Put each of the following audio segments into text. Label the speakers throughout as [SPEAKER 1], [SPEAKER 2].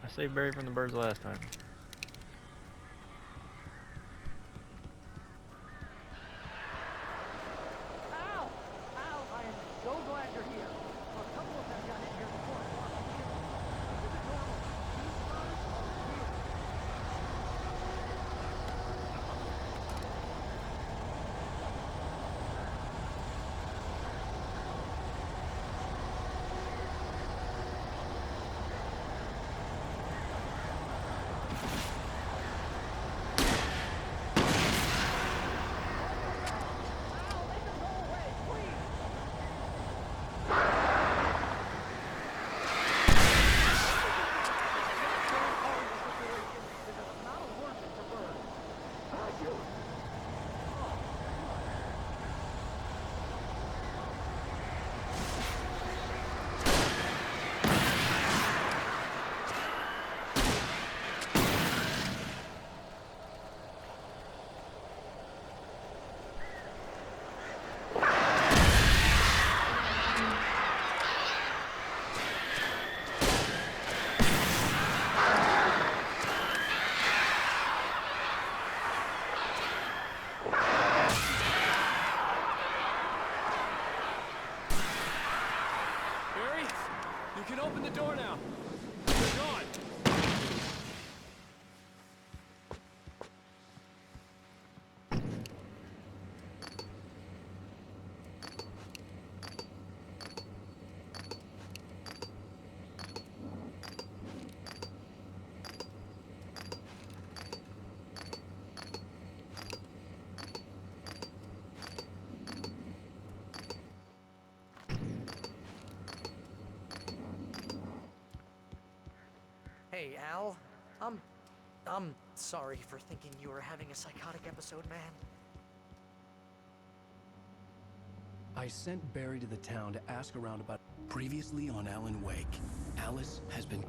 [SPEAKER 1] I saved Barry from the birds last time.
[SPEAKER 2] Al! Al, I am so glad you're here. A couple of them got in here before I lost you. This isn't normal. These birds are weird. Al, make them go away, please!
[SPEAKER 3] Barry, you can open the door now. They're gone.
[SPEAKER 2] Hey, Al. I'm sorry for thinking you were having a psychotic episode, man.
[SPEAKER 4] I sent Barry to the town to ask around about previously on Alan Wake. Alice has been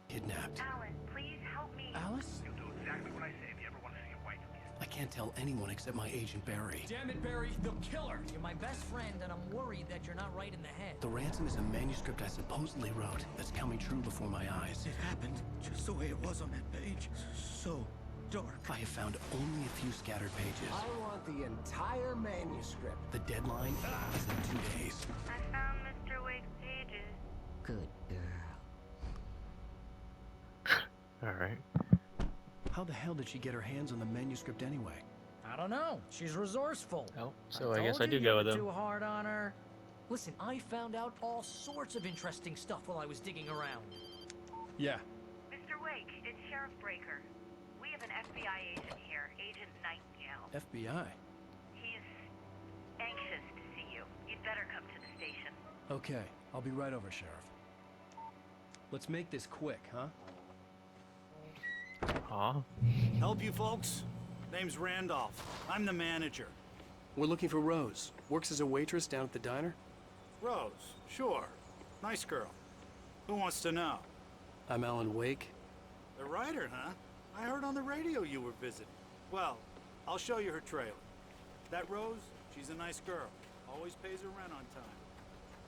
[SPEAKER 4] kidnapped.
[SPEAKER 5] Alan, please help me.
[SPEAKER 4] Alice?
[SPEAKER 6] You'll do exactly what I say if you ever want to see your wife again.
[SPEAKER 4] I can't tell anyone except my agent Barry.
[SPEAKER 3] Damn it, Barry, they'll kill her.
[SPEAKER 2] You're my best friend, and I'm worried that you're not right in the head.
[SPEAKER 4] The ransom is a manuscript I supposedly wrote that's coming true before my eyes.
[SPEAKER 7] It happened just the way it was on that page. So dark.
[SPEAKER 4] I have found only a few scattered pages.
[SPEAKER 8] I want the entire manuscript.
[SPEAKER 4] The deadline is in 2 days.
[SPEAKER 5] I found Mr. Wake's pages.
[SPEAKER 2] Good girl.
[SPEAKER 1] Alright.
[SPEAKER 4] How the hell did she get her hands on the manuscript anyway?
[SPEAKER 2] I don't know. She's resourceful.
[SPEAKER 1] Oh, so I guess I
[SPEAKER 2] told
[SPEAKER 1] do
[SPEAKER 2] you
[SPEAKER 1] go
[SPEAKER 2] you
[SPEAKER 1] with
[SPEAKER 2] were
[SPEAKER 1] him.
[SPEAKER 2] Too hard on her. Listen, I found out all sorts of interesting stuff while I was digging around.
[SPEAKER 4] Yeah.
[SPEAKER 5] Mr. Wake, it's Sheriff Breaker. We have an FBI agent here, Agent Nightingale.
[SPEAKER 4] FBI.
[SPEAKER 5] He's anxious to see you. You'd better come to the station.
[SPEAKER 4] Okay, I'll be right over, Sheriff. Let's make this quick, huh?
[SPEAKER 1] Aw.
[SPEAKER 7] Help you folks? Name's Randolph. I'm the manager.
[SPEAKER 4] We're looking for Rose. Works as a waitress down at the diner.
[SPEAKER 7] Rose, sure. Nice girl. Who wants to know?
[SPEAKER 4] I'm Alan Wake.
[SPEAKER 7] The writer, huh? I heard on the radio you were visiting. Well, I'll show you her trailer. That Rose, she's a nice girl. Always pays her rent on time.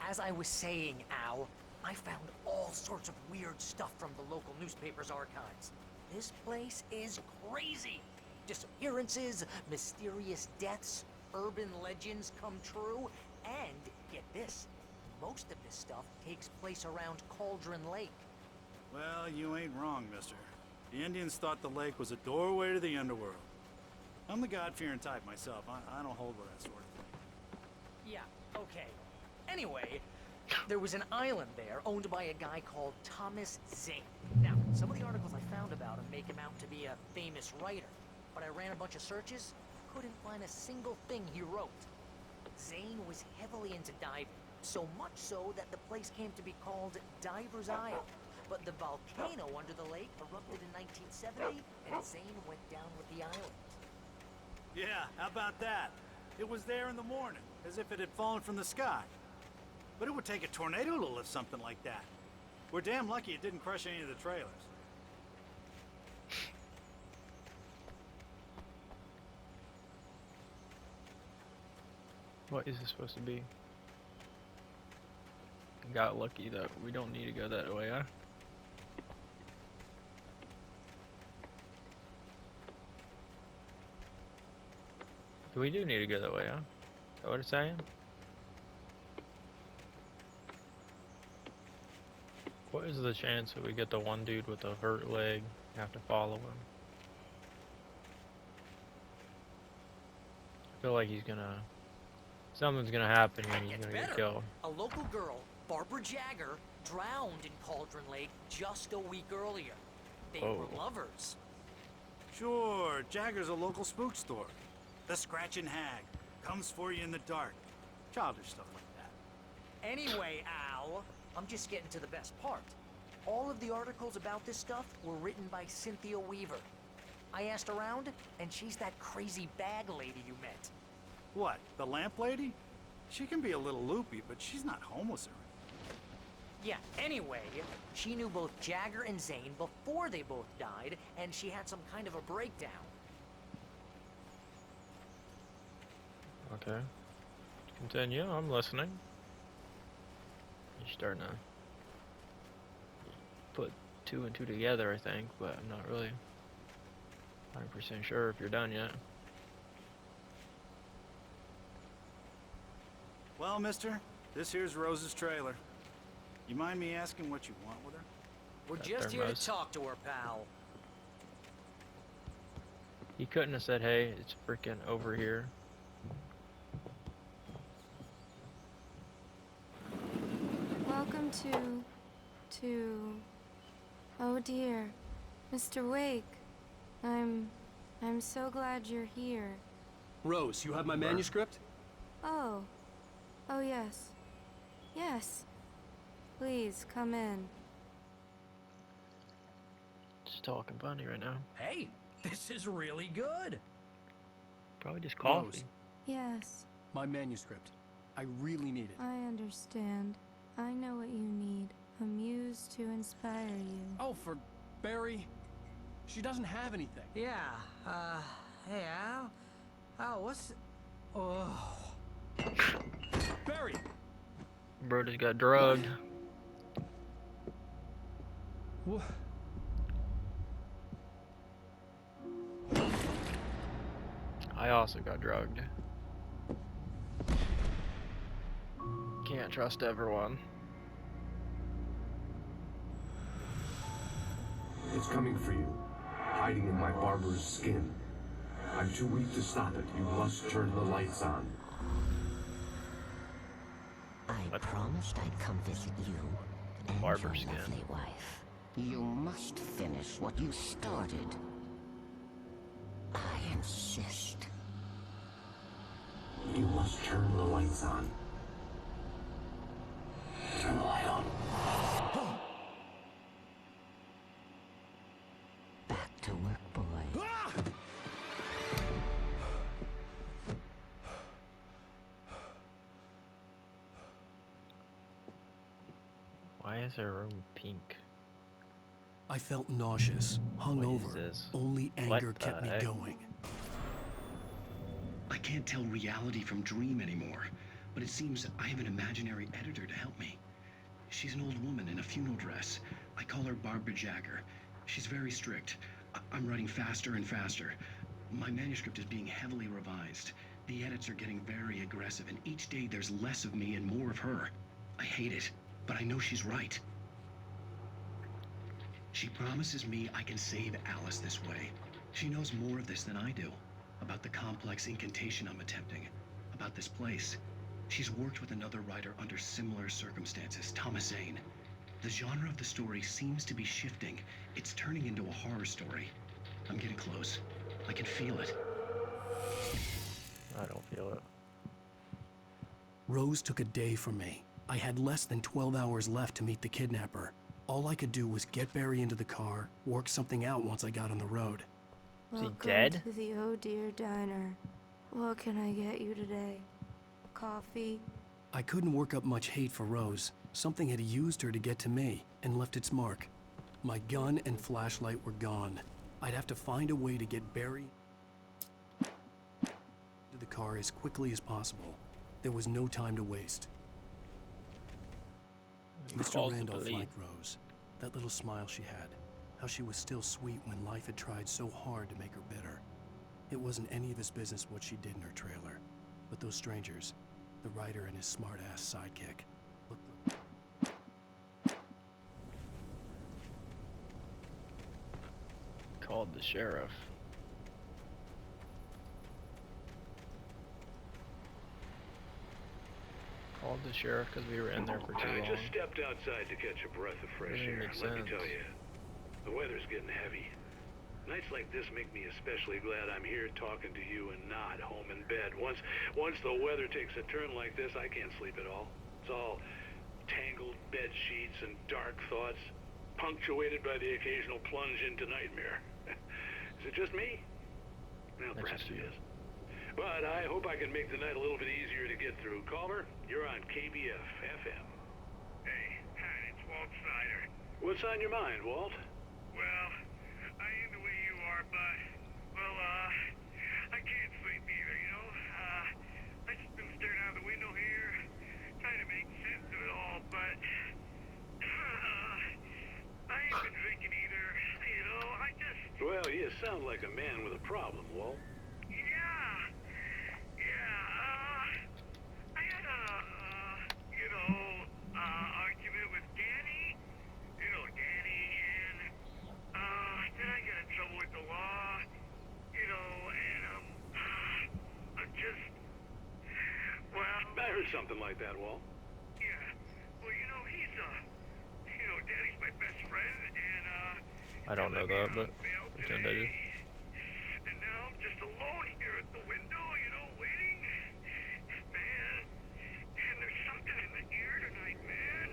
[SPEAKER 2] As I was saying, Al, I found all sorts of weird stuff from the local newspaper's archives. This place is crazy. Disappearances, mysterious deaths, urban legends come true, and get this, most of this stuff takes place around Cauldron Lake.
[SPEAKER 7] Well, you ain't wrong, mister. The Indians thought the lake was a doorway to the underworld. I'm the God-fearing type myself. I don't hold with that sort of thing.
[SPEAKER 2] Yeah, okay. Anyway, there was an island there owned by a guy called Thomas Zane. Now, some of the articles I found about him make him out to be a famous writer, but I ran a bunch of searches, couldn't find a single thing he wrote. Zane was heavily into diving, so much so that the place came to be called Diver's Isle. But the volcano under the lake erupted in 1970, and Zane went down with the island.
[SPEAKER 7] Yeah, how about that? It was there in the morning, as if it had fallen from the sky. But it would take a tornado to lift something like that. We're damn lucky it didn't crush any of the trailers.
[SPEAKER 1] What is this supposed to be? got lucky that we don't need to go that way, huh? We do need to go that way, huh? Is that what it's saying? What is the chance that we get the one dude with the hurt leg and have to follow him? I feel like he's gonna... Something's gonna happen and he's
[SPEAKER 2] It's
[SPEAKER 1] gonna get
[SPEAKER 2] better.
[SPEAKER 1] killed.
[SPEAKER 2] A local girl, Barbara Jagger, drowned in Cauldron Lake just a week earlier. They
[SPEAKER 1] Oh.
[SPEAKER 2] were lovers.
[SPEAKER 7] Sure, Jagger's a local spook store. The Scratching Hag. Comes for you in the dark. Childish stuff like that.
[SPEAKER 2] Anyway, Al, I'm just getting to the best part. All of the articles about this stuff were written by Cynthia Weaver. I asked around, and she's that crazy bag lady you met.
[SPEAKER 7] What, the lamp lady? She can be a little loopy, but she's not homeless or anything.
[SPEAKER 2] Yeah, anyway, she knew both Jagger and Zane before they both died, and she had some kind of a breakdown.
[SPEAKER 1] Okay. Continue, I'm listening. You're starting to put two and two together, I think, but I'm not really 100% sure if you're done yet.
[SPEAKER 7] Well, mister, this here's Rose's trailer. You mind me asking what you want with her?
[SPEAKER 2] We're
[SPEAKER 1] That
[SPEAKER 2] just here to
[SPEAKER 1] Rose.
[SPEAKER 2] talk to her, pal.
[SPEAKER 1] He couldn't have said, hey, it's freaking over here.
[SPEAKER 9] Welcome oh dear, Mr. Wake. I'm so glad you're here.
[SPEAKER 4] Rose, you have my manuscript?
[SPEAKER 9] Oh yes. Yes. Please, come in.
[SPEAKER 1] Just talking funny right now.
[SPEAKER 8] Hey, this is really good.
[SPEAKER 1] Probably just coffee.
[SPEAKER 4] Rose.
[SPEAKER 9] Yes,
[SPEAKER 4] My manuscript. I really need it.
[SPEAKER 9] I understand. I know what you need. A muse to inspire you.
[SPEAKER 4] Oh, for Barry. She doesn't have anything.
[SPEAKER 8] Yeah, hey, Al, what's... Oh...
[SPEAKER 4] Barry!
[SPEAKER 1] Bro just got drugged.
[SPEAKER 4] What?
[SPEAKER 1] I also got drugged. Can't trust everyone.
[SPEAKER 10] It's coming for you, hiding in my barber's skin. I'm too weak to stop it. You must turn the lights on.
[SPEAKER 11] I promised I'd come visit you and
[SPEAKER 1] Barber
[SPEAKER 11] your
[SPEAKER 1] skin.
[SPEAKER 11] lovely wife. You must finish what you started. I insist.
[SPEAKER 10] You must turn the lights on. Turn the light on.
[SPEAKER 11] Back to work, boy.
[SPEAKER 1] Why is her room pink?
[SPEAKER 4] I felt nauseous, hungover.
[SPEAKER 1] this?
[SPEAKER 4] Only
[SPEAKER 1] What
[SPEAKER 4] anger
[SPEAKER 1] the
[SPEAKER 4] kept me
[SPEAKER 1] heck?
[SPEAKER 4] going.
[SPEAKER 12] I can't tell reality from dream anymore, but it seems I have an imaginary editor to help me. She's an old woman in a funeral dress. I call her Barbara Jagger. She's very strict. I'm writing faster and faster. My manuscript is being heavily revised. The edits are getting very aggressive, and each day there's less of me and more of her. I hate it, but I know she's right. She promises me I can save Alice this way. She knows more of this than I do. About the complex incantation I'm attempting. About this place. She's worked with another writer under similar circumstances, Thomas Zane. The genre of the story seems to be shifting. It's turning into a horror story. I'm getting close. I can feel it.
[SPEAKER 1] I don't feel it.
[SPEAKER 4] Rose took a day from me. I had less than 12 hours left to meet the kidnapper. All I could do was get Barry into the car, work something out once I got on the road.
[SPEAKER 1] Is he
[SPEAKER 9] Welcome
[SPEAKER 1] dead?
[SPEAKER 9] to the Oh Dear Diner. What can I get you today? Coffee?
[SPEAKER 4] I couldn't work up much hate for Rose. Something had used her to get to me and left its mark. My gun and flashlight were gone. I'd have to find a way to get Barry to the car as quickly as possible. There was no time to waste. Mr.
[SPEAKER 1] Calls to
[SPEAKER 4] Randolph
[SPEAKER 1] believe.
[SPEAKER 4] liked Rose. That little smile she had. How she was still sweet when life had tried so hard to make her bitter. It wasn't any of his business what she did in her trailer. But those strangers, the writer and his smart-ass sidekick, look.
[SPEAKER 1] Called the sheriff. Called the sheriff because we were in there for too long.
[SPEAKER 13] I just stepped outside to catch a breath of fresh
[SPEAKER 1] Really
[SPEAKER 13] air.
[SPEAKER 1] makes
[SPEAKER 13] Let me
[SPEAKER 1] sense.
[SPEAKER 13] tell you, the weather's getting heavy. Nights like this make me especially glad I'm here talking to you and not home in bed. Once the weather takes a turn like this, I can't sleep at all. It's all tangled bed sheets and dark thoughts, punctuated by the occasional plunge into nightmare. Is it just me? Well,
[SPEAKER 1] That's
[SPEAKER 13] perhaps
[SPEAKER 1] just
[SPEAKER 13] it
[SPEAKER 1] you.
[SPEAKER 13] is. But I hope I can make the night a little bit easier to get through. Caller, you're on KBF FM.
[SPEAKER 6] Hey, Pat, it's Walt Snyder.
[SPEAKER 13] What's on your mind, Walt?
[SPEAKER 6] Well, I ain't the way you are, but, well, I can't sleep either, you know? I just been staring out the window here, trying to make sense of it all, but, I ain't been drinking either, you know? I just...
[SPEAKER 13] Well, you sound like a man with a problem, Walt.
[SPEAKER 6] I had a, argument with Danny, and, then I got in trouble with the law, and, I'm just, well...
[SPEAKER 13] I heard something like that, Walt.
[SPEAKER 6] Yeah, well, he's, Danny's my best friend, and,
[SPEAKER 1] I don't know that, but pretend I do.
[SPEAKER 6] and now I'm just alone here at the window, waiting. Man, and there's something in the air tonight, man.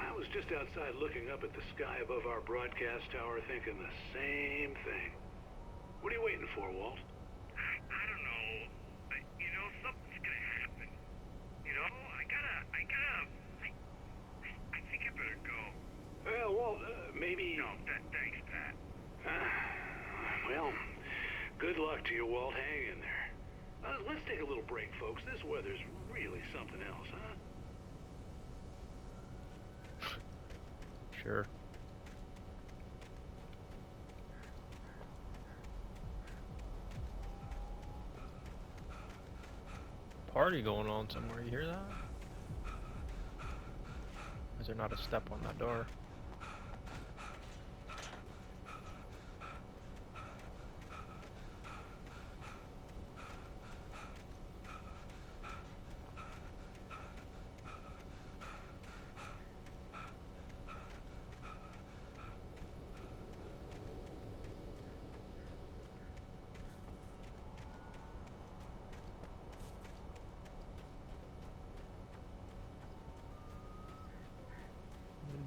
[SPEAKER 13] I was just outside looking up at the sky above our broadcast tower thinking the same thing. What are you waiting for, Walt?
[SPEAKER 6] I don't know. Something's gonna happen. I think I better go.
[SPEAKER 13] Well, Walt, maybe...
[SPEAKER 6] No, thanks, Pat.
[SPEAKER 13] Well, good luck to you, Walt. Hang in there. Let's take a little break, folks. This weather's really something else, huh?
[SPEAKER 1] Sure. Party going on somewhere, you hear that? Is there not a step on that door?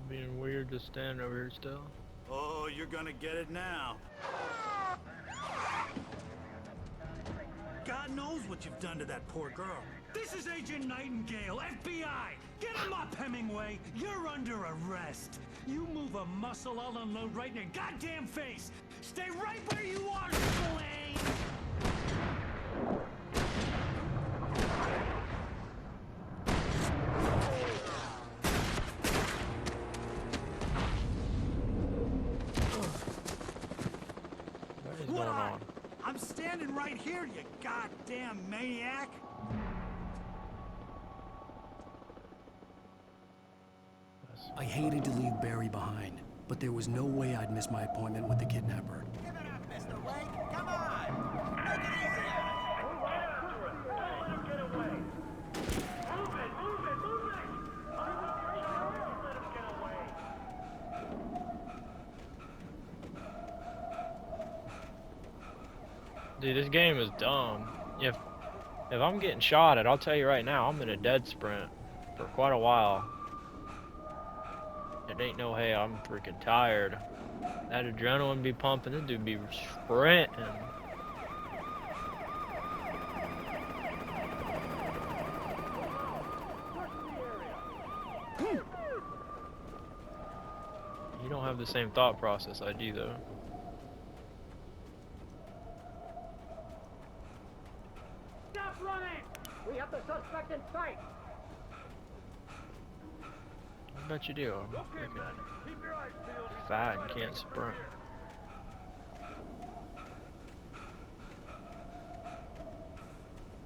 [SPEAKER 1] Being weird to stand over here still.
[SPEAKER 7] Oh, you're gonna get it now. God knows what you've done to that poor girl.
[SPEAKER 8] This is Agent Nightingale, FBI! Get him up, Hemingway! You're under arrest! You move a muscle, I'll unload right in your goddamn face! Stay right where you are, Slane!
[SPEAKER 1] What is going on?
[SPEAKER 7] I'm standing right here, you goddamn maniac!
[SPEAKER 4] I hated to leave Barry behind, but there was no way I'd miss my appointment with the kidnapper.
[SPEAKER 14] Give it up, Mr. Wake. Come on. Make it easy on us. Move it. Don't let him get away. Move it. Move it. Move it. Don't let him get away.
[SPEAKER 1] Dude, this game is dumb. If I'm getting shot at, I'll tell you right now, I'm in a dead sprint for quite a while. It ain't no hey, I'm freaking tired. That adrenaline be pumping, this dude be sprinting. You don't have the same thought process I do though.
[SPEAKER 14] Stop running. We have the suspect in sight.
[SPEAKER 1] I bet you do. I'm
[SPEAKER 14] Okay,
[SPEAKER 1] freaking
[SPEAKER 14] man. Keep your eyes peeled.
[SPEAKER 1] fat and can't sprint.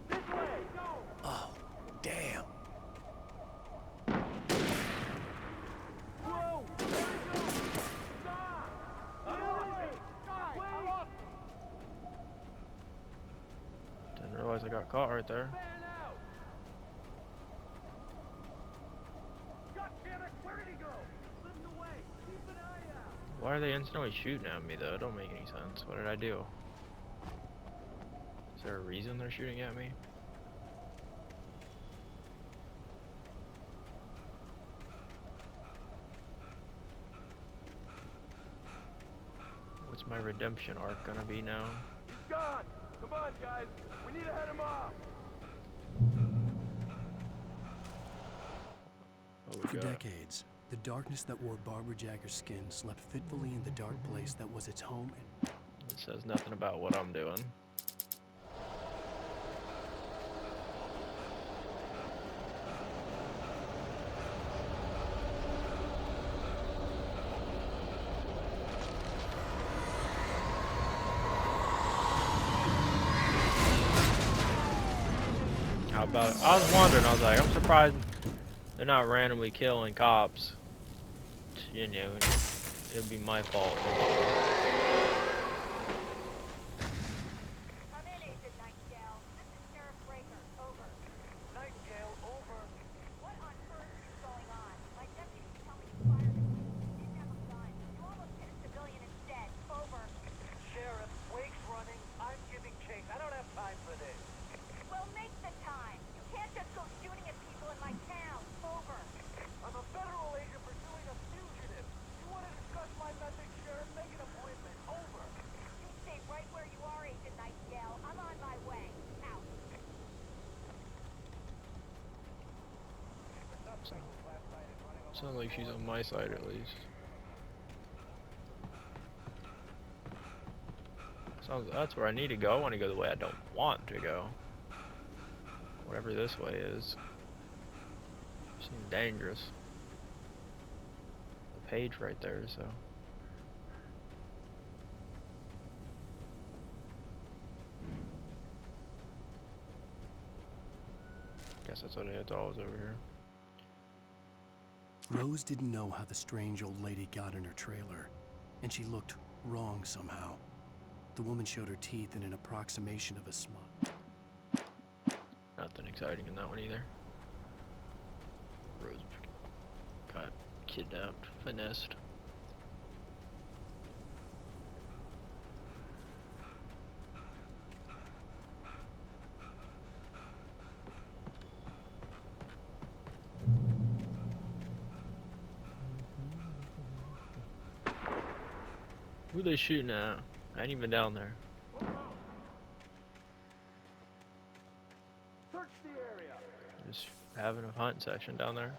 [SPEAKER 14] This way. Go.
[SPEAKER 4] Oh, damn.
[SPEAKER 14] Whoa! Where'd it go? Stop! Wait! Wait!
[SPEAKER 1] Didn't realize I got caught right there.
[SPEAKER 14] Fan out! God damn it! Where did he go? Slipped away. Keep an eye out.
[SPEAKER 1] Why are they instantly shooting at me though? It don't make any sense. What did I do? Is there a reason they're shooting at me? What's my redemption arc gonna be now?
[SPEAKER 14] He's gone. Come on, guys. We need to head him off.
[SPEAKER 1] Oh, we
[SPEAKER 4] For
[SPEAKER 1] got
[SPEAKER 4] decades, the darkness that wore Barbara Jagger's skin slept fitfully in the dark place that was its home.
[SPEAKER 1] It says nothing about what I'm doing. How about, I was wondering, I was like, I'm surprised they're not randomly killing cops. You know, it'd be my fault.
[SPEAKER 5] Come in, Agent Nightingale. This is Sheriff Breaker. Over.
[SPEAKER 14] Nightingale, over.
[SPEAKER 5] What on earth is going on? My deputies tell me you fired at me. You didn't have a gun. You almost hit a civilian instead. Over.
[SPEAKER 14] Sheriff, Wake's running. I'm giving chase. I don't have time for this.
[SPEAKER 5] Well, make the time. You can't just go shooting at people in my town. Over.
[SPEAKER 14] I'm a federal agent pursuing a fugitive. You want to discuss my message, Sheriff? Make an appointment. Over.
[SPEAKER 5] You stay right where you are, Agent Nightingale. I'm on my way. Out.
[SPEAKER 1] Sounds like she's on my side at least. Sounds, that's where I need to go. I want to go the way I don't want to go. Whatever this way is. Seems dangerous. The page right there, so. Guess that's what it's always over here.
[SPEAKER 4] Rose didn't know how the strange old lady got in her trailer, and she looked wrong somehow. The woman showed her teeth in an approximation of a smile.
[SPEAKER 1] Nothing exciting in that one either. Rose got kidnapped, finessed. Who are they shooting at? I ain't even down there.
[SPEAKER 14] Search the area.
[SPEAKER 1] Just having a hunt session down there.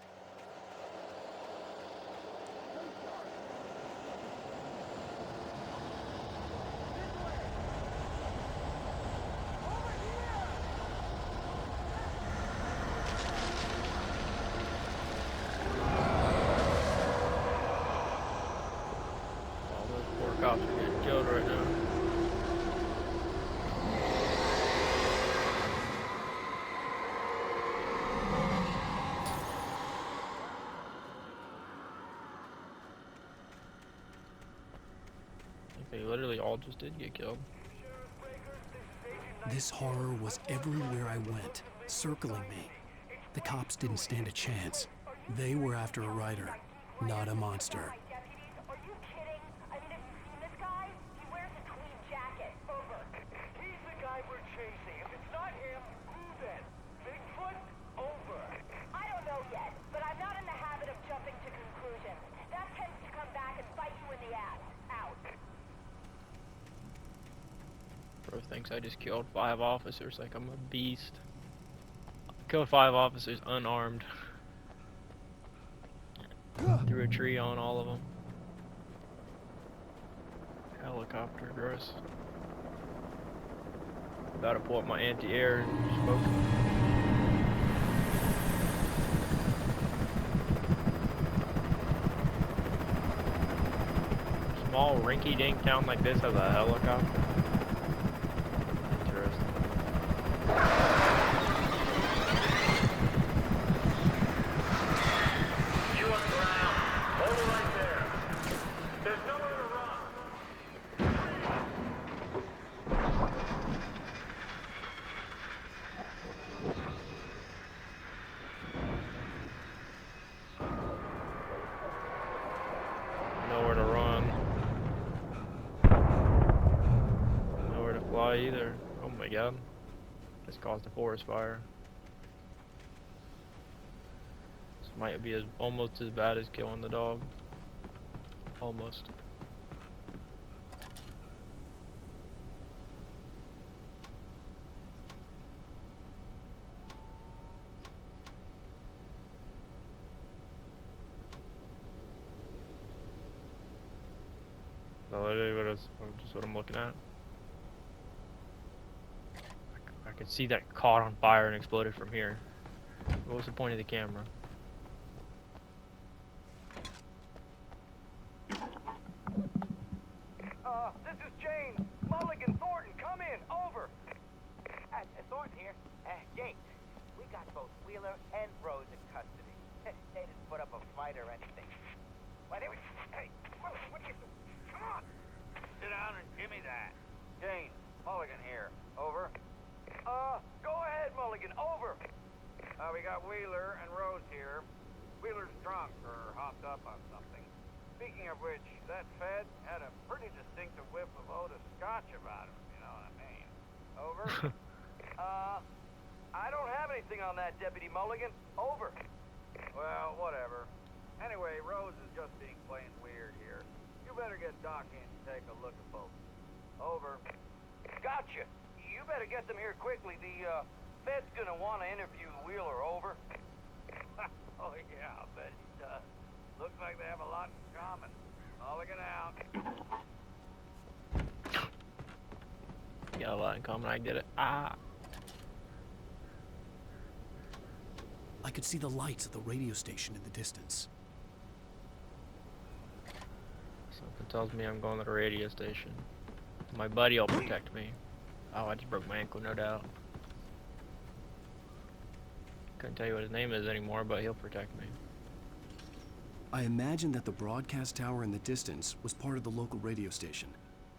[SPEAKER 1] All those poor cops are getting killed right now. I think they literally all just did get killed.
[SPEAKER 4] This horror was everywhere I went, circling me. The cops didn't stand a chance. They were after a writer, not a monster.
[SPEAKER 5] Deputies, are you kidding? I mean, have you seen this guy? He wears a tweed jacket. Over.
[SPEAKER 14] He's the guy we're chasing. If it's not him, who then? Bigfoot? Over.
[SPEAKER 5] I don't know yet, but I'm not in the habit of jumping to conclusions. That tends to come back and bite you in the ass. Out.
[SPEAKER 1] Bro thinks I just killed 5 officers like I'm a beast. Killed 5 officers unarmed. Threw a tree on all of them. Helicopter gross. About to pull up my anti-air and smoke. small rinky-dink town like this has a helicopter? Interesting.
[SPEAKER 14] You on the ground. Hold it right there. There's nowhere to run.
[SPEAKER 1] Nowhere to run. Nowhere to fly either. Oh my god. This caused a forest fire. This might be almost as bad as killing the dog. Almost. No, just what I'm looking at. I could see that caught on fire and exploded from here. What was the point of the camera?
[SPEAKER 14] This is James. Mulligan, Thornton, come in. Over. Thornton here. Jake, we got both Wheeler and Rose in custody. They didn't put up a fight or anything. Well, they were... Hey, what are you doing? Come on. Sit down and give me that. James, Mulligan here. Over. Go ahead, Mulligan. Over. We got Wheeler and Rose here. Wheeler's drunk or hopped up on something. Speaking of which, that Fed had a pretty distinctive whiff of Otis Scotch about him, you know what I mean. Over. I don't have anything on that, Deputy Mulligan. Over. Well, whatever. Anyway, Rose is just being plain weird here. You better get Doc in to take a look at both. Over. Gotcha. You better get them here quickly. The, Fed's gonna want to interview Wheeler. Over. Oh, yeah, I'll bet he does. Looks like they have a lot in common. Mulligan out.
[SPEAKER 1] You got a lot in common, I get it. Ah!
[SPEAKER 4] I could see the lights of the radio station in the distance.
[SPEAKER 1] Something tells me I'm going to the radio station. My buddy will protect me. Oh, I just broke my ankle, no doubt. Couldn't tell you what his name is anymore, but he'll protect me.
[SPEAKER 4] I imagined that the broadcast tower in the distance was part of the local radio station.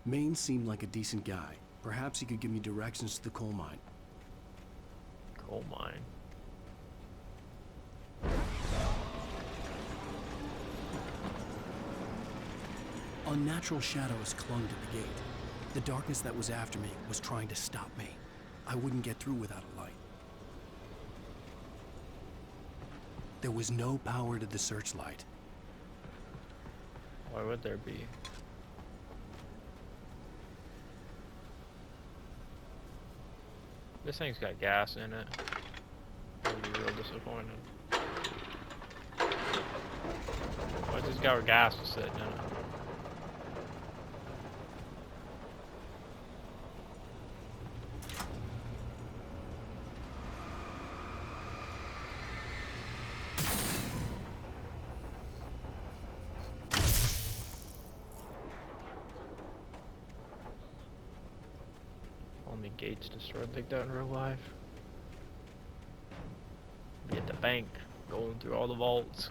[SPEAKER 4] Maine seemed like a decent guy. Perhaps he could give me directions to the coal mine.
[SPEAKER 1] Coal mine?
[SPEAKER 4] Unnatural shadows clung to the gate. The darkness that was after me was trying to stop me. I wouldn't get through without a light. There was no power to the searchlight.
[SPEAKER 1] Why would there be? This thing's got gas in it. I'd be real disappointed. Why's this got gas sitting in it? Only gates destroyed like that in real life. Be at the bank, going through all the vaults.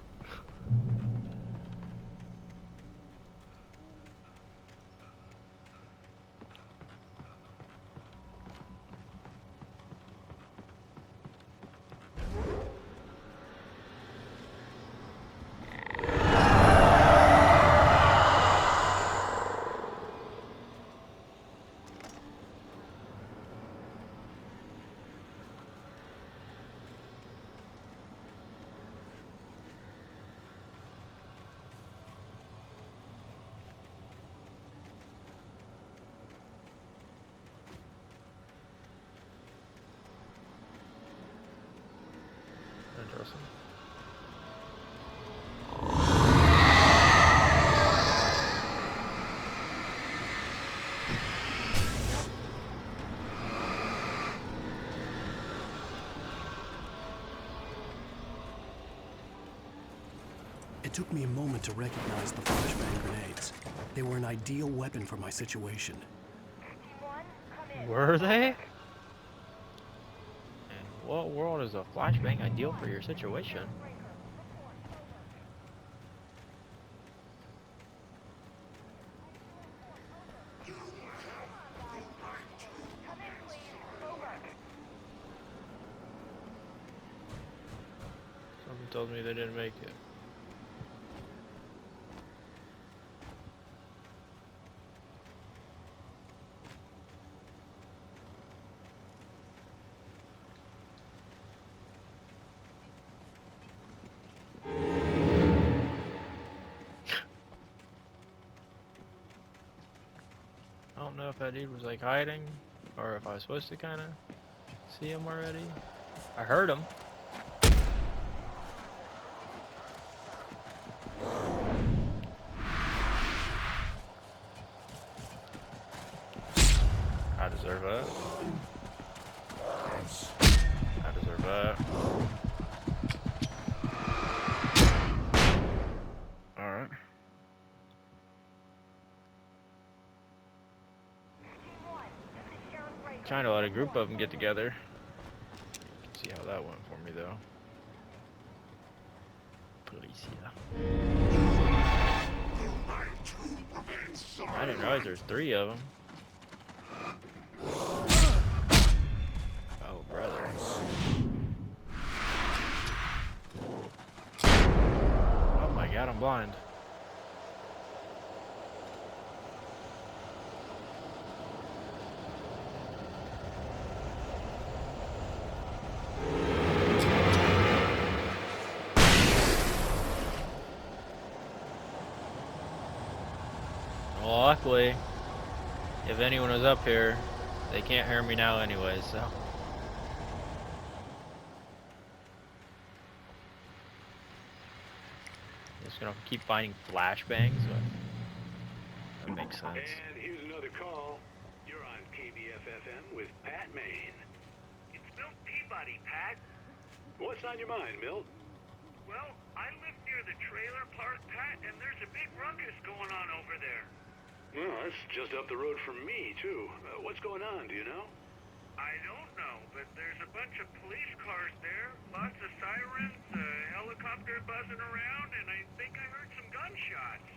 [SPEAKER 4] It took me a moment to recognize the flashbang grenades. They were an ideal weapon for my situation.
[SPEAKER 1] Were they? In what world is a flashbang ideal for your situation? Someone told me they didn't make it. I don't know if that dude was like hiding or if I was supposed to kind of see him already. I heard him. I deserve that. I deserve that. Alright. Trying to let a group of them get together. See how that went for me though. Policia. I didn't realize there's 3 of them. Oh, brother. Oh my god, I'm blind. Well, luckily, if anyone was up here, they can't hear me now anyway, so. Just gonna keep finding flashbangs, but that makes sense.
[SPEAKER 13] And here's another call. You're on KBFFM with Pat Maine.
[SPEAKER 6] It's Milt Peabody, Pat.
[SPEAKER 13] What's on your mind, Milt?
[SPEAKER 6] Well, I live near the trailer park, Pat, and there's a big ruckus going on over there.
[SPEAKER 13] Well, that's just up the road from me, too. What's going on, do you know?
[SPEAKER 6] I don't know, but there's a bunch of police cars there, lots of sirens, a helicopter buzzing around, and I think I heard some gunshots.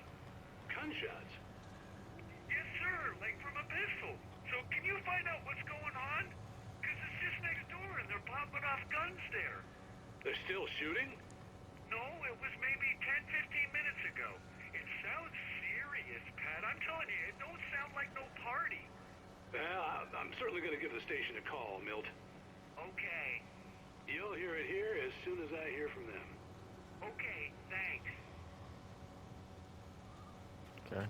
[SPEAKER 13] Gunshots?
[SPEAKER 6] Yes, sir, like from a pistol. So can you find out what's going on? Because it's just next door, and they're popping off guns there.
[SPEAKER 13] They're still shooting?
[SPEAKER 6] No, it was maybe 10-15 minutes ago. It sounds serious, Pat. I'm telling you, it don't sound like no party.
[SPEAKER 13] Well, I'm certainly going to give the station a call, Milt.
[SPEAKER 6] Okay.
[SPEAKER 13] You'll hear it here as soon as I hear from them.
[SPEAKER 6] Okay, thanks.
[SPEAKER 1] Okay.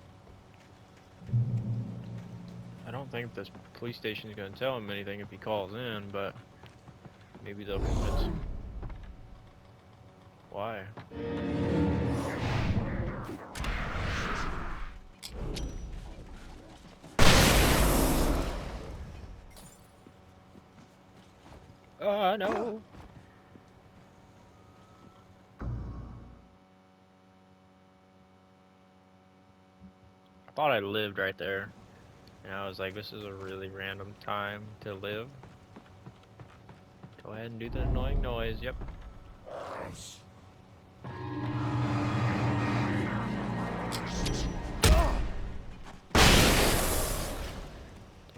[SPEAKER 1] I don't think this police station is going to tell him anything if he calls in, but maybe they'll convince him. Why? No. I thought I lived right there. And I was like, this is a really random time to live. Go ahead and do the annoying noise. Yep.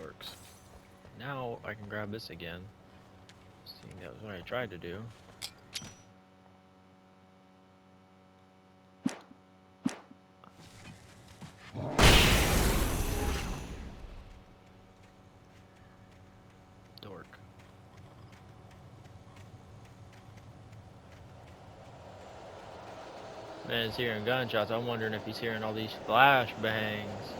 [SPEAKER 1] Works. Now I can grab this again. Seeing that was what I tried to do. Dork. Man, he's hearing gunshots. I'm wondering if he's hearing all these flashbangs.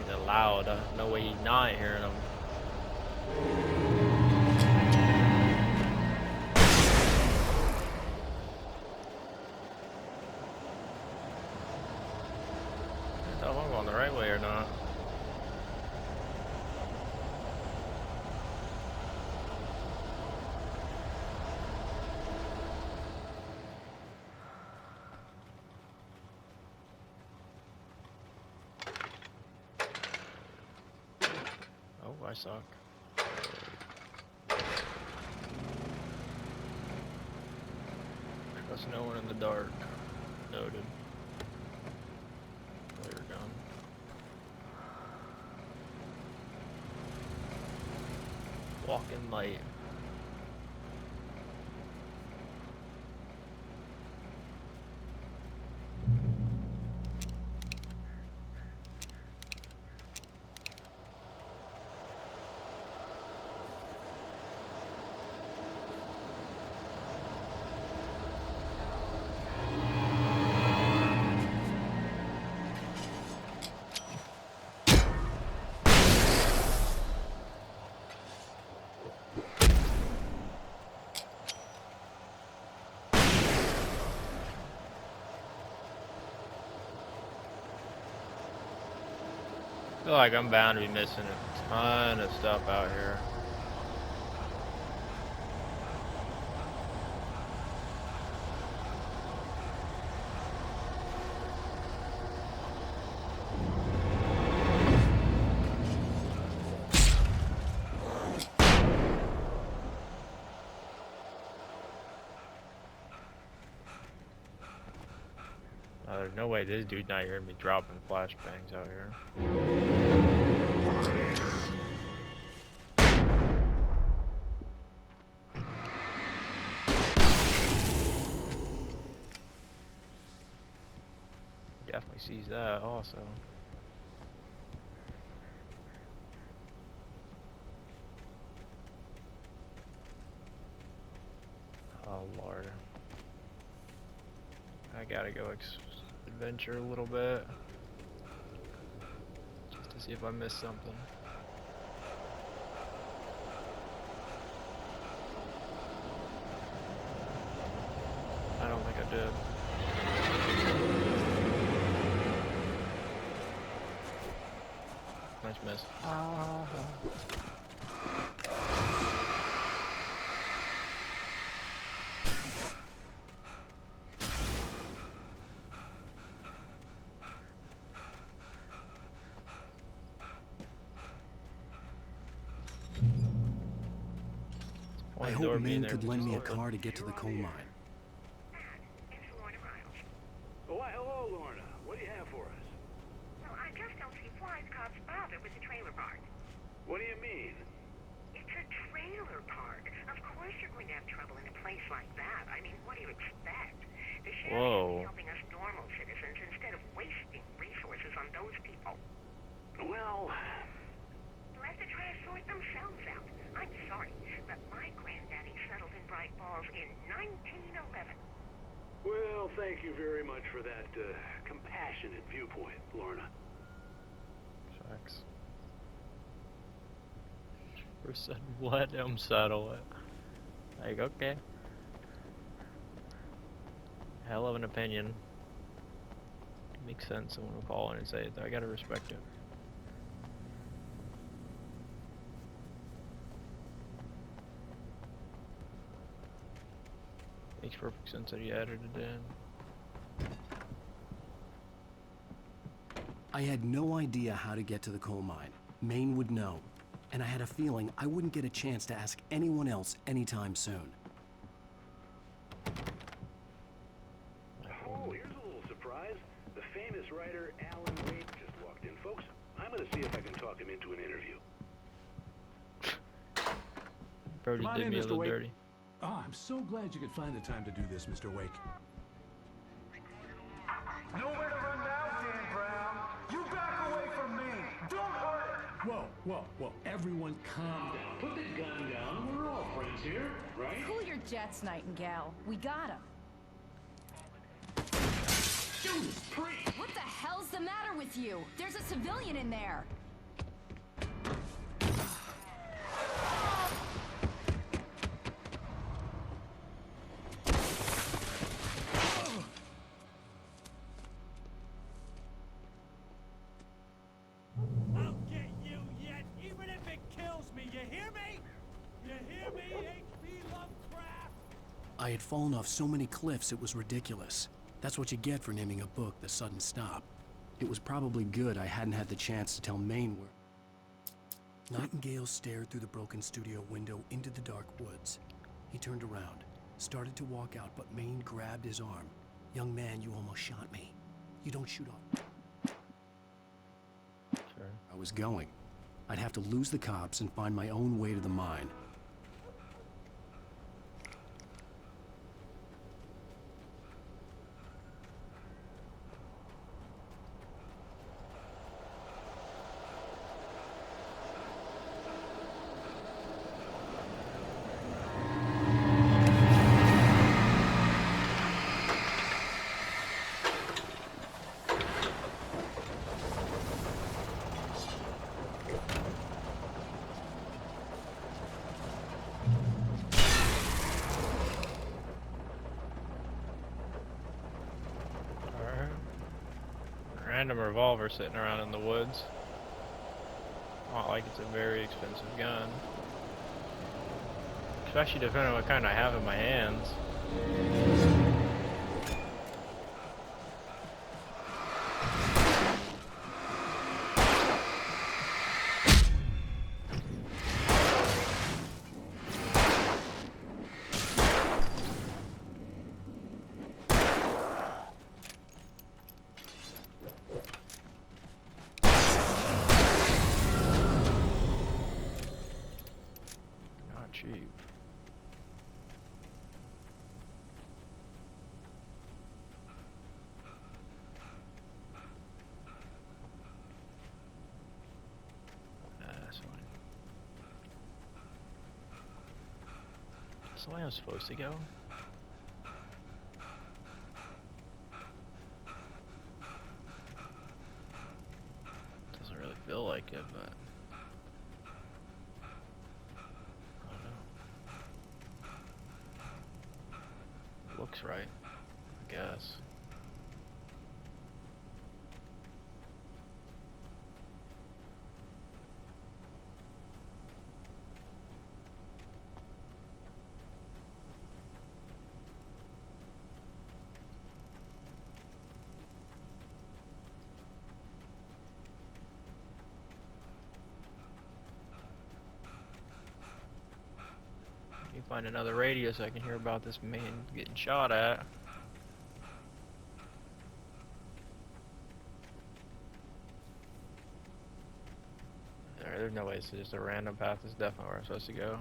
[SPEAKER 1] They're loud. No way he's not hearing them. I don't know if I'm going the right way or not. I suck. Trust no one in the dark. Noted. Later gun. Walk in light. I feel like I'm bound to be missing a ton of stuff out here. There's no way this dude's not hearing me dropping flashbangs out here. Definitely sees that also. Oh Lord. I gotta go adventure a little bit. Just to see if I missed something. I don't think I did. Nice miss.
[SPEAKER 4] I hope Maine could lend me a car to get to the coal mine.
[SPEAKER 13] Oh, why, hello, Lorna. What do you have for us?
[SPEAKER 5] Well, I just don't see why the cops bother with the trailer park.
[SPEAKER 13] What do you mean?
[SPEAKER 5] It's a trailer park. Of course you're going to have trouble in a place like that. I mean, what do you expect? The sheriff should be helping us normal citizens instead of wasting resources on those people.
[SPEAKER 13] Well...
[SPEAKER 5] Let the trash sort themselves out. I'm sorry, but my granddaddy settled in Bright Falls in 1911.
[SPEAKER 13] Well, thank you very much for that compassionate viewpoint, Lorna.
[SPEAKER 1] Facts. Said let him settle it. Like, okay. Hell of an opinion. Makes sense. Someone will call in and say it. I gotta respect it. Makes perfect sense that he added it in.
[SPEAKER 4] I had no idea how to get to the coal mine. Maine would know. And I had a feeling I wouldn't get a chance to ask anyone else anytime soon.
[SPEAKER 13] Oh, here's a little surprise. The famous writer Alan Wake just walked in, folks. I'm gonna see if I can talk him into an interview.
[SPEAKER 1] Brody
[SPEAKER 8] Come on
[SPEAKER 1] did
[SPEAKER 8] in,
[SPEAKER 1] me a
[SPEAKER 8] Mr.
[SPEAKER 1] little
[SPEAKER 8] Wake.
[SPEAKER 1] dirty.
[SPEAKER 8] Oh, I'm so glad you could find the time to do this, Mr. Wake.
[SPEAKER 14] Nowhere to run now, Dan Brown. You back away from me. Don't hurt it.
[SPEAKER 8] Whoa, whoa, whoa. Everyone calm down. Put the gun down. We're all friends here, right?
[SPEAKER 15] Cool your jets, Nightingale. We got him.
[SPEAKER 8] Judas Priest!
[SPEAKER 15] What the hell's the matter with you? There's a civilian in there.
[SPEAKER 8] I'll get you yet, even if it kills me. You hear me? You hear me, H.P. Lovecraft?
[SPEAKER 4] I had fallen off so many cliffs it was ridiculous. That's what you get for naming a book The Sudden Stop. It was probably good I hadn't had the chance to tell Maine where... Nightingale stared through the broken studio window into the dark woods. He turned around, started to walk out, but Maine grabbed his arm. "Young man, you almost shot me. You don't shoot off."
[SPEAKER 1] Sure.
[SPEAKER 4] I was going. I'd have to lose the cops and find my own way to the mine.
[SPEAKER 1] Random revolver sitting around in the woods. Not like it's a very expensive gun. Especially depending on what kind I have in my hands. Cheap. That's fine. That's the way I'm supposed to go. Doesn't really feel like it, but looks right, I guess. You find another radio so I can hear about this man getting shot at. There's no way it's just a random path. It's definitely where I'm supposed to go.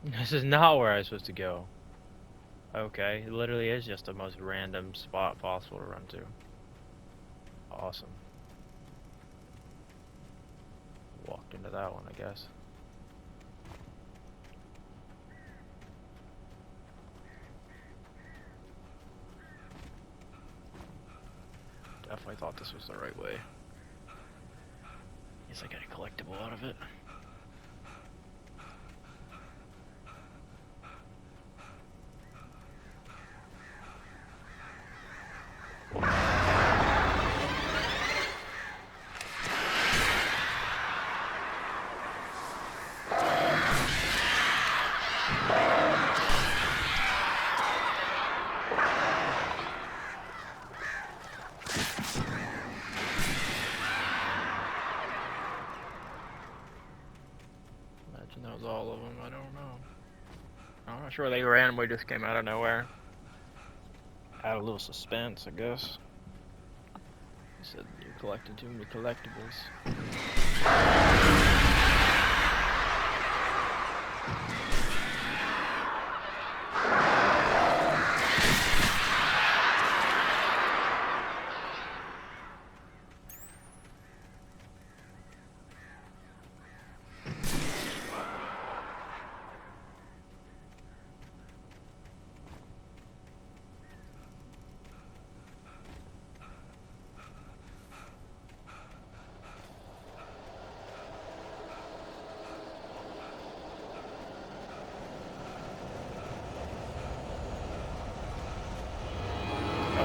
[SPEAKER 1] This is not where I'm supposed to go. Okay, it literally is just the most random spot possible to run to. Awesome. Walked into that one, I guess. Definitely thought this was the right way. Guess I got a collectible out of it. Imagine that was all of them. I don't know. I'm not sure they randomly just came out of nowhere. Add a little suspense, I guess. You said you're collecting too many collectibles.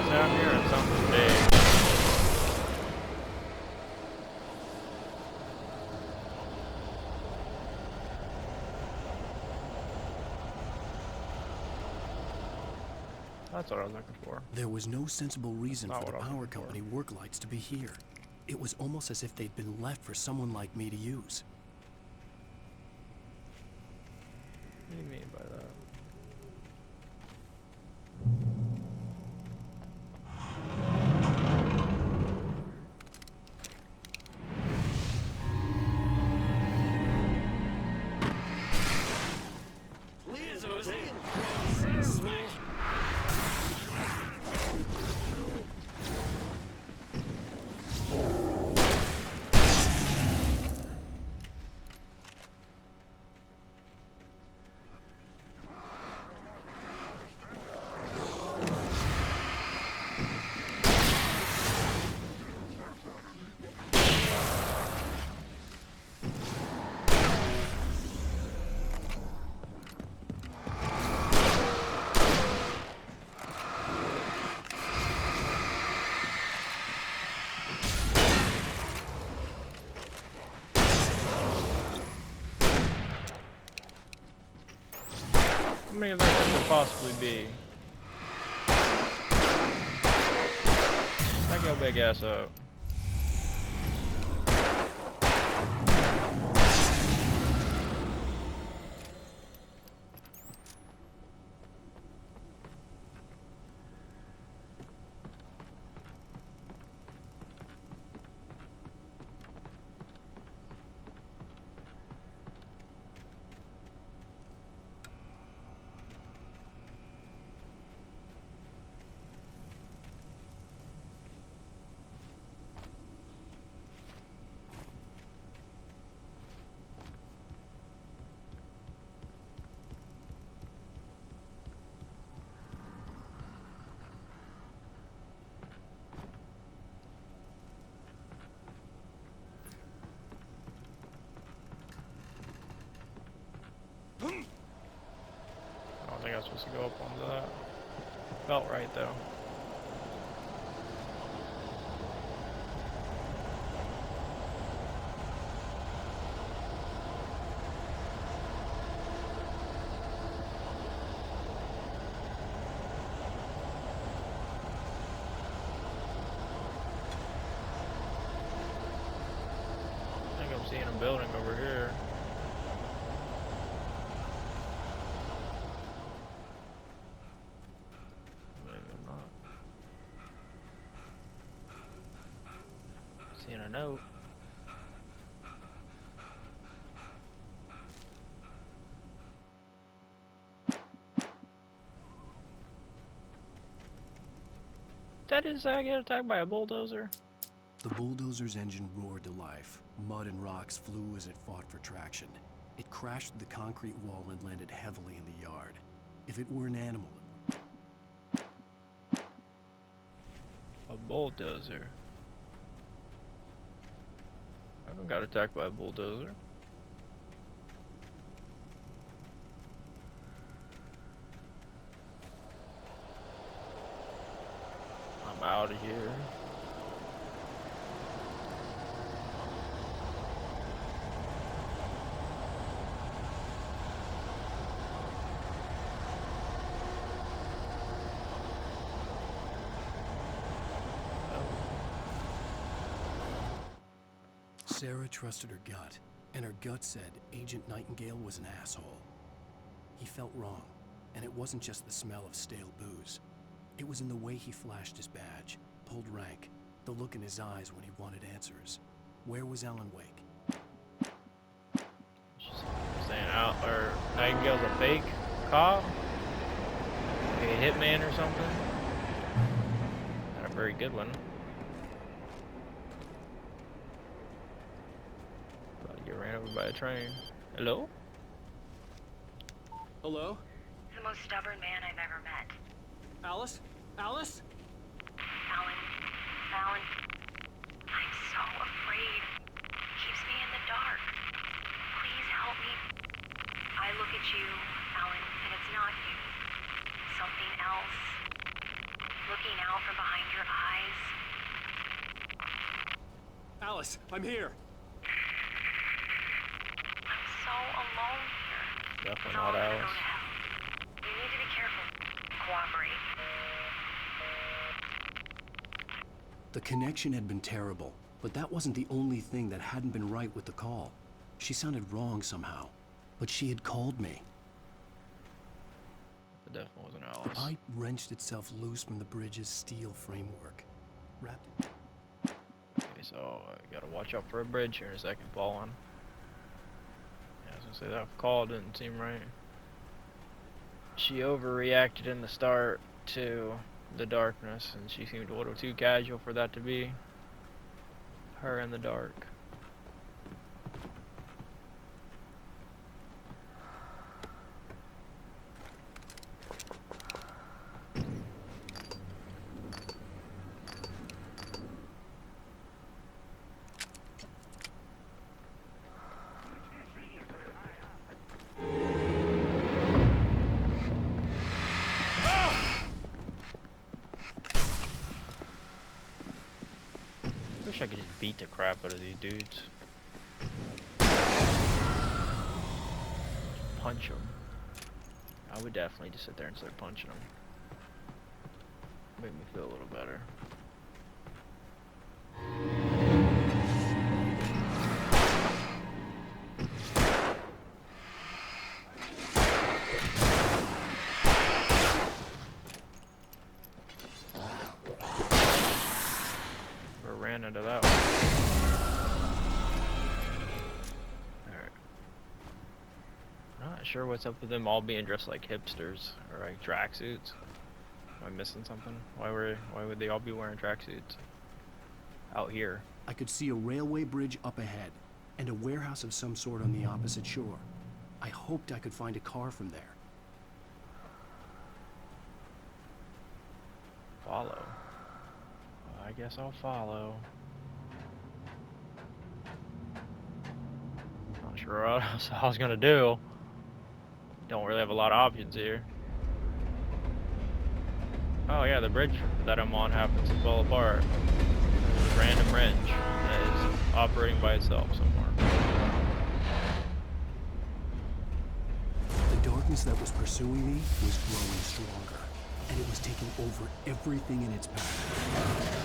[SPEAKER 1] say I'm hearing something big. That's what I was looking for.
[SPEAKER 4] There was no sensible reason
[SPEAKER 1] Not
[SPEAKER 4] for the
[SPEAKER 1] what I was
[SPEAKER 4] power
[SPEAKER 1] looking for.
[SPEAKER 4] company work lights to be here. It was almost as if they'd been left for someone like me to use.
[SPEAKER 1] What do you mean by that? How many of those could there possibly be? Back your big ass up. I don't think I was supposed to go up onto that. Felt right though. I think I'm seeing a building over here. Seeing a note. That is, I get attacked by a bulldozer.
[SPEAKER 4] The bulldozer's engine roared to life. Mud and rocks flew as it fought for traction. It crashed through the concrete wall and landed heavily in the yard. If it were an animal,
[SPEAKER 1] A bulldozer. I haven't got attacked by a bulldozer. I'm out of here.
[SPEAKER 4] Sarah trusted her gut, and her gut said Agent Nightingale was an asshole. He felt wrong, and it wasn't just the smell of stale booze. It was in the way he flashed his badge, pulled rank, the look in his eyes when he wanted answers. Where was Alan Wake?
[SPEAKER 1] Saying out or Nightingale's a fake cop? Like a hitman or something? Not a very good one. About to get ran over by a train. Hello?
[SPEAKER 3] Hello?
[SPEAKER 5] The most stubborn man I've ever met.
[SPEAKER 3] Alice? Alice?
[SPEAKER 5] Alan, I'm so afraid. Keeps me in the dark. Please help me. I look at you, Alan, and it's not you. Something else. Looking out from of eyes?
[SPEAKER 3] Alice, I'm here.
[SPEAKER 5] I'm so alone here.
[SPEAKER 1] Definitely
[SPEAKER 5] It's all
[SPEAKER 1] not
[SPEAKER 5] gonna go
[SPEAKER 1] Alice.
[SPEAKER 5] to hell. You need to be careful. Cooperate.
[SPEAKER 4] The connection had been terrible, but that wasn't the only thing that hadn't been right with the call. She sounded wrong somehow, but she had called me.
[SPEAKER 1] It definitely wasn't
[SPEAKER 4] The
[SPEAKER 1] Alice.
[SPEAKER 4] pipe wrenched itself loose from the bridge's steel framework. Wrapped it.
[SPEAKER 1] Okay, so I gotta watch out for a bridge here in a second, falling. Yeah, I was gonna say that call didn't seem right. She overreacted in the start to the darkness, and she seemed a little too casual for that to be her in the dark. Wish I could just beat the crap out of these dudes. Punch them. I would definitely just sit there and start punching them. Make me feel a little better. Or ran into that one. Alright. I'm not sure what's up with them all being dressed like hipsters or like tracksuits. Am I missing something? Why would they all be wearing tracksuits out here?
[SPEAKER 4] I could see a railway bridge up ahead, and a warehouse of some sort on the opposite shore. I hoped I could find a car from there.
[SPEAKER 1] Follow. I guess I'll follow. Not sure what else I was gonna do. Don't really have a lot of options here. Oh yeah, the bridge that I'm on happens to fall apart. There's a random wrench that is operating by itself somewhere.
[SPEAKER 4] The darkness that was pursuing me was growing stronger, and it was taking over everything in its path.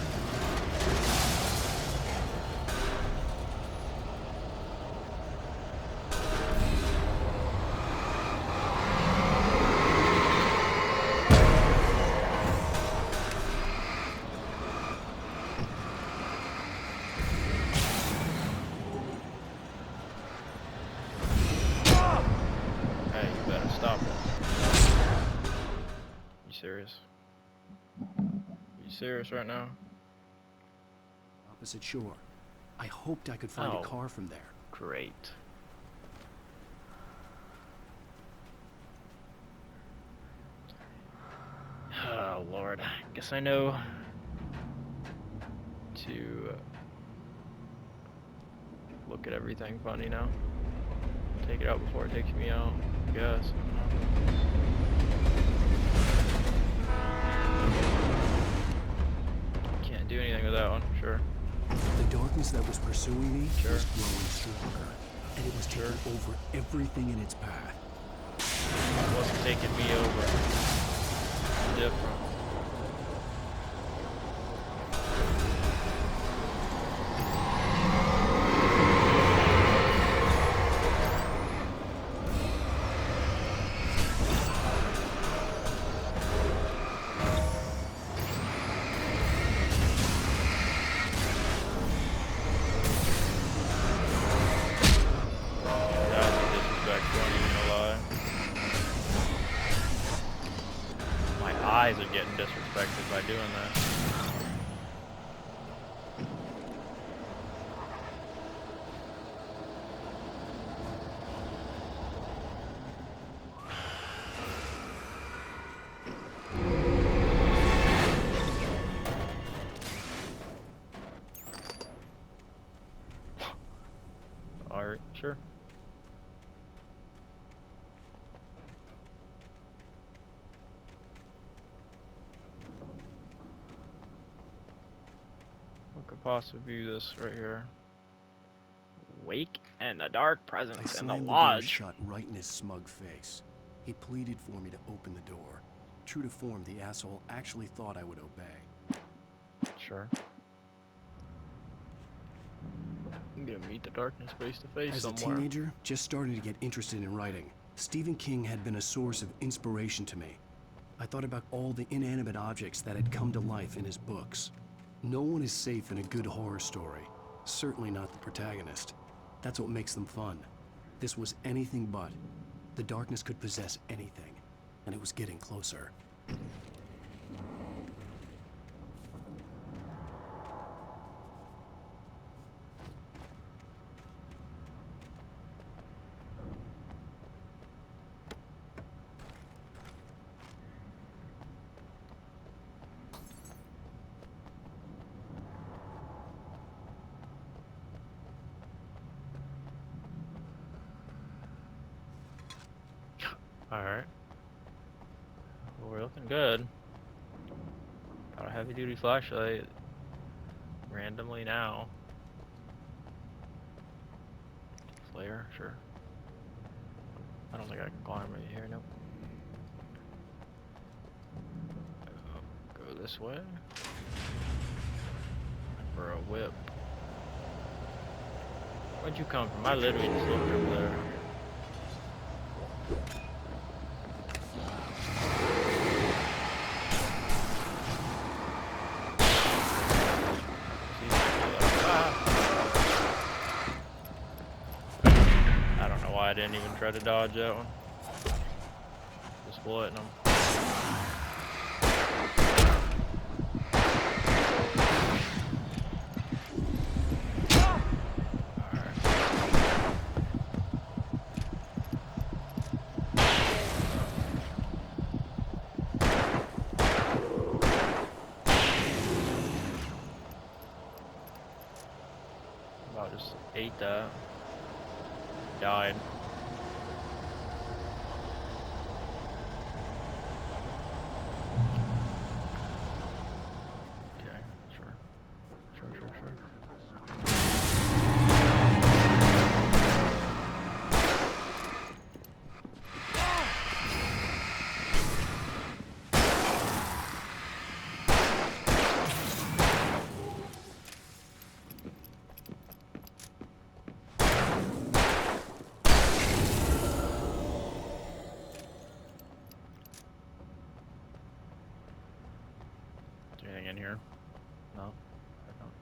[SPEAKER 1] Hey, you better stop it. You serious? You serious right now?
[SPEAKER 4] Opposite shore. I hoped I could find a car from there.
[SPEAKER 1] Great. Oh Lord, guess I know to look at everything funny now. Take it out before it takes me out, I guess. Can't do anything with that one, sure.
[SPEAKER 4] The darkness that was pursuing me
[SPEAKER 1] Sure.
[SPEAKER 4] was growing stronger, and it was taking over everything in its path.
[SPEAKER 1] It wasn't taking me over. Different. That was disrespectful, I'm not gonna lie. My eyes are getting disrespected by doing that. Alright, sure. possibly view this right here. Wake and the dark
[SPEAKER 4] I
[SPEAKER 1] presence in the
[SPEAKER 4] slammed the door
[SPEAKER 1] lodge.
[SPEAKER 4] shut right in his smug face. He pleaded for me to open the door. True to form, the asshole actually thought I would obey.
[SPEAKER 1] Sure. I'm gonna meet the darkness face to face
[SPEAKER 4] As
[SPEAKER 1] somewhere.
[SPEAKER 4] a teenager, just starting to get interested in writing, Stephen King had been a source of inspiration to me. I thought about all the inanimate objects that had come to life in his books. No one is safe in a good horror story. Certainly not the protagonist. That's what makes them fun. This was anything but. The darkness could possess anything, and it was getting closer.
[SPEAKER 1] Alright. Well, we're looking good. Got a heavy duty flashlight. Randomly now. Flare, sure. I don't think I can climb right here, nope. Go this way. For a whip. Where'd you come from? I literally just looked over there. I don't know why I didn't even try to dodge that one. Just letting them. I just ate that. Died. Okay, sure. Sure. Anything in here? No? I don't.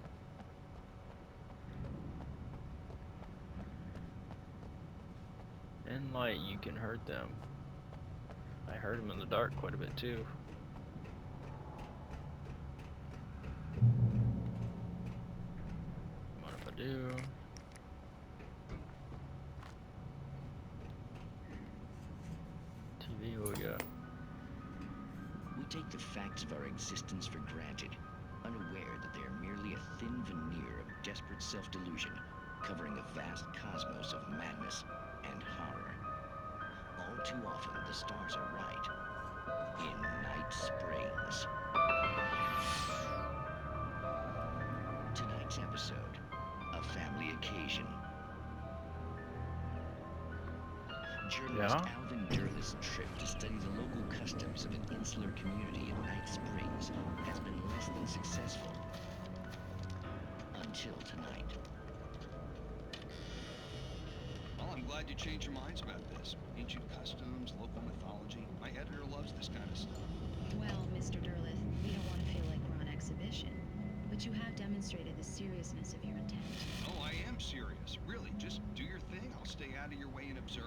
[SPEAKER 1] In light, you can hurt them. I heard them in the dark quite a bit too. What if I do? TV, what we got?
[SPEAKER 16] We take the facts of our existence for granted, unaware that they are merely a thin veneer of desperate self-delusion, covering the vast cosmos of madness and horror. All too often, the stars are right. In Night Springs. Tonight's episode, a family occasion. Journalist Alvin Durl's trip to study the local customs of an insular community in Night Springs has been less than successful. Until tonight.
[SPEAKER 17] Well, I'm glad you changed your minds about this. Ancient customs, local mythology. My editor loves this kind of stuff.
[SPEAKER 18] Well, Mr. Durlith, we don't want to feel like we're on exhibition, but you have demonstrated the seriousness of your intent.
[SPEAKER 17] Oh, I am serious. Really, just do your thing. I'll stay out of your way and observe.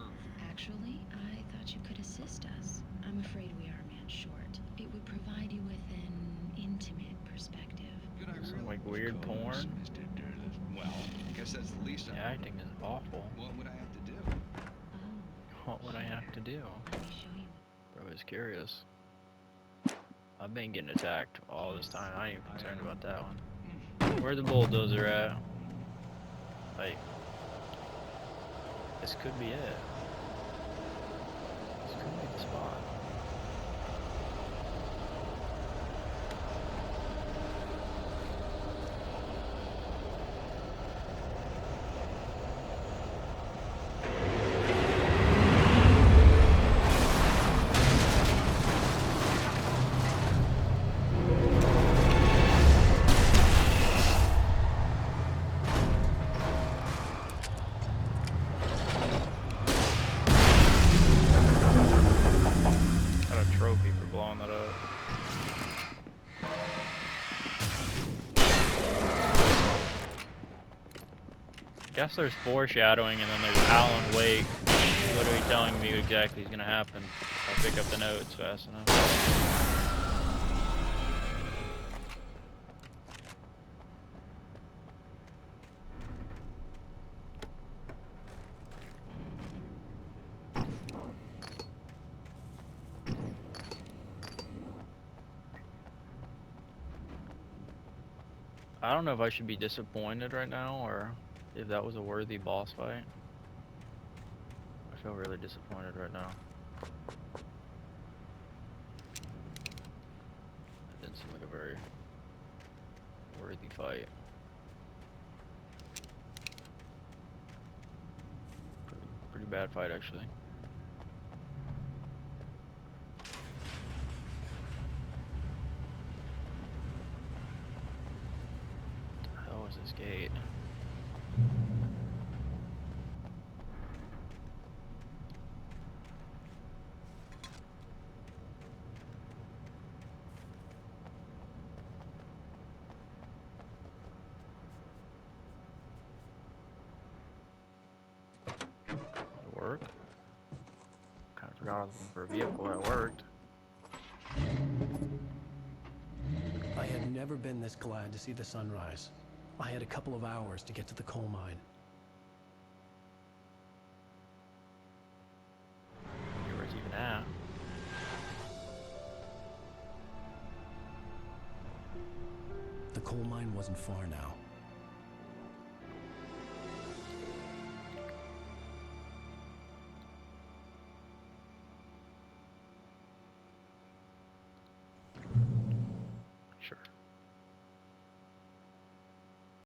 [SPEAKER 18] Actually, I thought you could assist us. I'm afraid we are a man short. It would provide you with an intimate perspective.
[SPEAKER 17] Could I
[SPEAKER 1] Some
[SPEAKER 17] really
[SPEAKER 1] like weird porn.
[SPEAKER 17] Mr. Durlith? Well, I guess that's the least
[SPEAKER 1] The acting is awful.
[SPEAKER 17] What would I have to do?
[SPEAKER 1] What would I have to do?
[SPEAKER 18] Let me show you.
[SPEAKER 1] Bro, I was curious. I've been getting attacked all this time. I ain't even concerned about that one. Where's the bulldozer at? Like, this could be it. This could be the spot. guess there's foreshadowing, and then there's Alan Wake literally telling me exactly what's gonna happen. I'll pick up the notes fast enough. I don't know if I should be disappointed right now, or if that was a worthy boss fight. I feel really disappointed right now. It didn't seem like a very worthy fight. Pretty bad fight, actually. How is this gate? Work? Kind of forgot I was looking for a vehicle that worked.
[SPEAKER 4] I had never been this glad to see the sunrise. I had a couple of hours to get to the coal mine.
[SPEAKER 1] Where's even at?
[SPEAKER 4] The coal mine wasn't far now.